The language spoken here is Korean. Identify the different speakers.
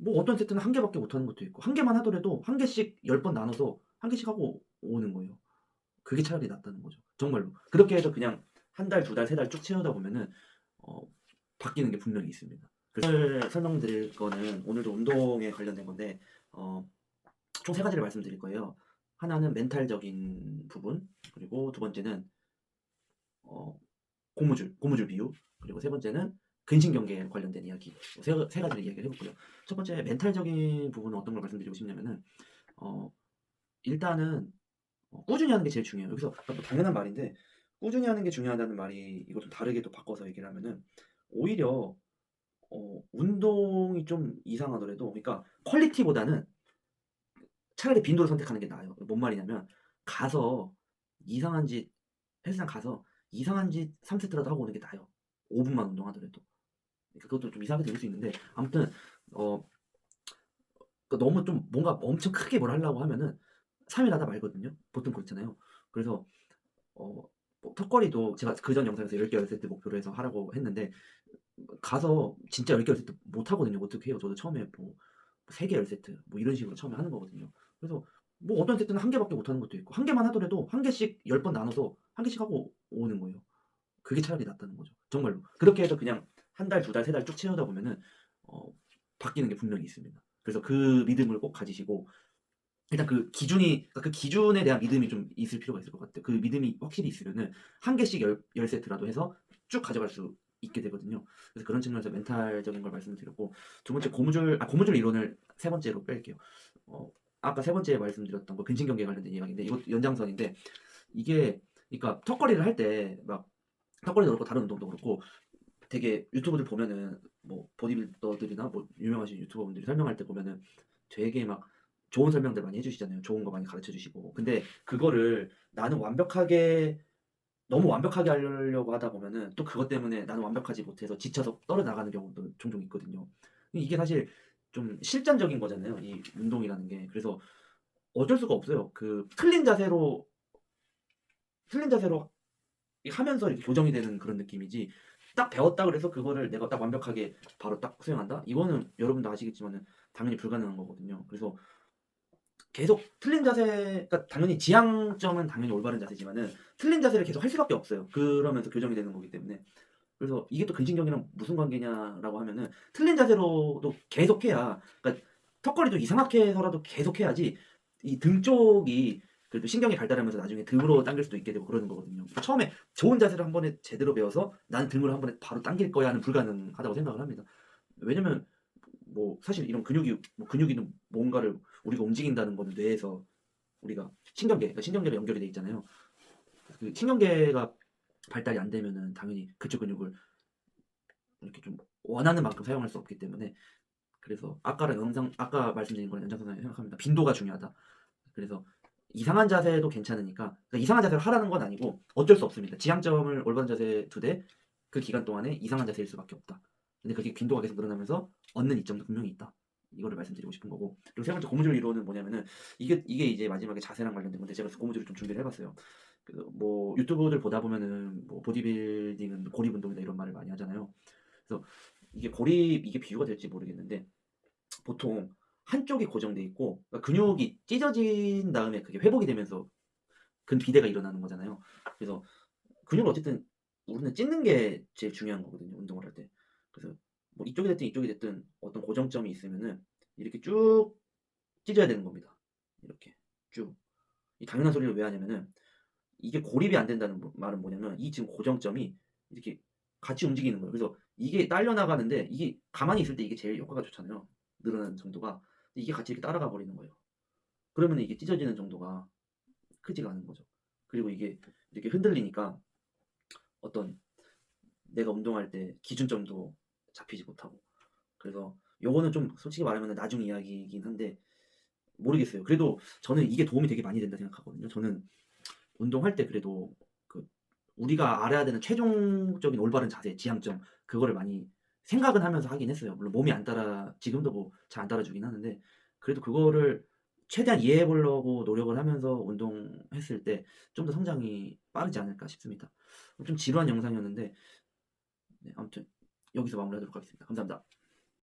Speaker 1: 뭐 어떤 세트는 한 개밖에 못 하는 것도 있고 한 개만 하더라도 한 개씩 10번 나눠서 한 개씩 하고 오는 거예요. 그게 차라리 낫다는 거죠. 정말로. 그렇게 해서 그냥 한 달, 두 달, 세 달 쭉 채우다 보면은 어 바뀌는 게 분명히 있습니다. 그래서 오늘 설명드릴 거는 오늘도 운동에 관련된 건데 어 총 세 가지를 말씀드릴 거예요. 하나는 멘탈적인 부분, 그리고 두 번째는 어 고무줄 비유, 그리고 세 번째는 근신경계에 관련된 이야기. 세 가지를 이야기를 해 볼게요. 첫 번째 멘탈적인 부분은 어떤 걸 말씀드리고 싶냐면은 어 일단은 꾸준히 하는 게 제일 중요해요. 여기서 뭐 당연한 말인데 꾸준히 하는 게 중요하다는 말이 이걸 좀 다르게 또 바꿔서 얘기를 하면은 오히려 운동이 좀 이상하더라도, 그러니까 퀄리티보다는 차라리 빈도를 선택하는 게 나아요. 뭔 말이냐면 가서 이상한 짓 헬스장 가서 이상한 짓 3 세트라도 하고 오는 게 나아요. 5 분만 운동하더라도. 그러니까 그것도 좀 이상하게 들릴 수 있는데 아무튼 어 너무 좀 뭔가 엄청 크게 뭘 하려고 하면은 3 일 하다 말거든요. 보통 그렇잖아요. 그래서 어 뭐 턱걸이도 제가 그전 영상에서 10개 10세트 목표로 해서 하라고 했는데 가서 진짜 10개 10세트 못 하거든요. 어떻게 해요? 저도 처음에 뭐 3개 10세트 뭐 이런 식으로 처음에 하는 거거든요. 그래서 뭐 어떤 세트는 한 개밖에 못 하는 것도 있고 한 개만 하더라도 한 개씩 10번 나눠서 한 개씩 하고 오는 거예요. 그게 차라리 낫다는 거죠. 정말로. 그렇게 해서 그냥 한 달, 두 달, 세 달 쭉 채우다 보면은 어 바뀌는 게 분명히 있습니다. 그래서 그 믿음을 꼭 가지시고 일단 그 기준이, 그러니까 그 기준에 대한 믿음이 좀 있을 필요가 있을 것 같아요. 그 믿음이 확실히 있으면은 한 개씩 열 세트라도 해서 쭉 가져갈 수 있게 되거든요. 그래서 그런 측면에서 멘탈적인 걸 말씀을 드렸고, 두 번째 고무줄 이론을 세 번째로 뺄게요. 어 아까 세 번째에 말씀드렸던 거 근신경계에 관련된 이야기인데 이것도 연장선인데, 이게 그러니까 턱걸이를 할 때 막 턱걸이도 그렇고 다른 운동도 그렇고 되게 유튜브들 보면은 뭐 보디빌더들이나 뭐 유명하신 유튜버분들이 설명할 때 보면은 되게 막 좋은 설명들 많이 해 주시잖아요. 좋은 거 많이 가르쳐 주시고. 근데 그거를 나는 완벽하게 너무 완벽하게 하려고 하다 보면은 또 그것 때문에 나는 완벽하지 못해서 지쳐서 떨어나가는 경우도 종종 있거든요. 이게 사실 좀 실전적인 거잖아요, 이 운동이라는 게. 그래서 어쩔 수가 없어요. 그 틀린 자세로 하면서 이렇게 교정이 되는 그런 느낌이지, 딱 배웠다 그래서 그거를 내가 딱 완벽하게 바로 딱 수행한다? 이거는 여러분도 아시겠지만은 당연히 불가능한 거거든요. 그래서 계속 틀린 자세, 그러니까 당연히 지향점은 당연히 올바른 자세지만은 틀린 자세를 계속 할 수밖에 없어요. 그러면서 교정이 되는 거기 때문에. 그래서 이게 또 근신경이랑 무슨 관계냐라고 하면은 틀린 자세로도 계속해야, 그러니까 턱걸이도 이상하게 해서라도 계속해야지 이 등 쪽이 그래도 신경이 발달하면서 나중에 등으로 당길 수도 있게 되고 그러는 거거든요. 그러니까 처음에 좋은 자세를 한 번에 제대로 배워서 '나는 등으로 한 번에 바로 당길 거야.'는 불가능하다고 생각을 합니다. 왜냐면 뭐 사실 이런 근육이든 뭔가를 우리가 움직인다는 거는 뇌에서 우리가 그러니까 신경계가 연결이 돼 있잖아요. 그 신경계가 발달이 안 되면은 당연히 그쪽 근육을 이렇게 좀 원하는 만큼 사용할 수 없기 때문에, 그래서 아까 말씀드린 거랑 연장선상에 생각합니다. 빈도가 중요하다. 그래서 이상한 자세도 괜찮으니까, 그러니까 이상한 자세를 하라는 건 아니고 어쩔 수 없습니다. 지향점을 올바른 자세에 두되 그 기간 동안에 이상한 자세일 수밖에 없다. 근데 그게 빈도가 계속 늘어나면서 얻는 이점도 분명히 있다. 이거를 말씀드리고 싶은 거고, 그리고 세 번째 고무줄 이론은 뭐냐면은 이게 이제 마지막에 자세랑 관련된 건데 제가 고무줄을 좀 준비를 해봤어요. 그 뭐 유튜브들 보다 보면은 뭐 보디빌딩은 고립 운동이다 이런 말을 많이 하잖아요. 그래서 이게 비유가 될지 모르겠는데 보통 한쪽이 고정돼 있고, 그러니까 근육이 찢어진 다음에 그게 회복이 되면서 근비대가 일어나는 거잖아요. 그래서 근육을 어쨌든 우리는 찢는 게 제일 중요한 거거든요, 운동을 할 때. 그래서 뭐 이쪽이 됐든 어떤 고정점이 있으면은 이렇게 쭉 찢어야 되는 겁니다. 이렇게 쭉. 이 당연한 소리를 왜 하냐면은 이게 고립이 안 된다는 말은 뭐냐면 이 지금 고정점이 이렇게 같이 움직이는 거예요. 그래서 이게 딸려 나가는데 이게 가만히 있을 때 이게 제일 효과가 좋잖아요, 늘어나는 정도가. 이게 같이 이렇게 따라가 버리는 거예요. 그러면은 이게 찢어지는 정도가 크지가 않은 거죠. 그리고 이게 이렇게 흔들리니까 어떤 내가 운동할 때 기준점도 잡히지 못하고. 그래서 요거는 좀 솔직히 말하면은 나중 이야기이긴 한데 모르겠어요. 그래도 저는 이게 도움이 되게 많이 된다 생각하거든요. 저는 운동할 때 그래도 그 우리가 알아야 되는 최종적인 올바른 자세, 지향점, 그거를 많이 생각은 하면서 하긴 했어요. 물론 몸이 안 따라 지금도 뭐 잘 안 따라주긴 하는데 그래도 그거를 최대한 이해해 보려고 노력을 하면서 운동했을 때 좀 더 성장이 빠르지 않을까 싶습니다. 좀 지루한 영상이었는데 네, 아무튼 여기서 마무리하도록 하겠습니다. 감사합니다.